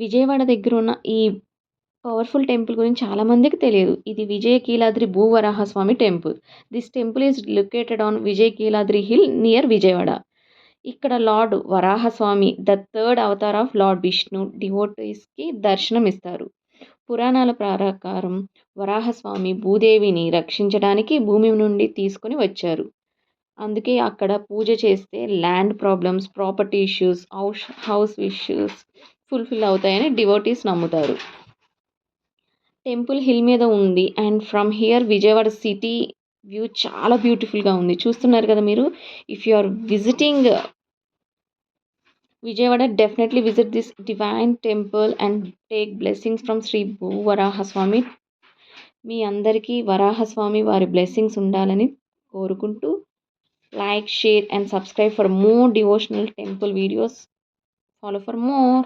విజయవాడ దగ్గర ఉన్న ఈ పవర్ఫుల్ టెంపుల్ గురించి చాలామందికి తెలియదు. ఇది Vijayakeeladri Bhuvarahaswami temple. This temple is located on Vijayakeeladri hill near Vijayawada. ఇక్కడ lord Varahaswami the third avatar of lord Vishnu డివోటీస్కి దర్శనం ఇస్తారు. పురాణాల ప్రకారం వరాహస్వామి భూదేవిని రక్షించడానికి భూమి నుండి తీసుకొని వచ్చారు. అందుకే అక్కడ పూజ చేస్తే land problems, property issues, house issues fulfil అవుతాయని డివోటీస్ నమ్ముతారు. టెంపుల్ హిల్ మీద ఉంది and from here Vijayawada city view చాలా బ్యూటిఫుల్గా ఉంది. చూస్తున్నారు కదా మీరు. If you are visiting Vijayawada, definitely visit this divine temple and take blessings from Sri Bhu Varahaswami. మీ అందరికీ వరాహస్వామి వారి బ్లెస్సింగ్స్ ఉండాలని కోరుకుంటూ like, share and subscribe for more devotional temple videos. Follow for more.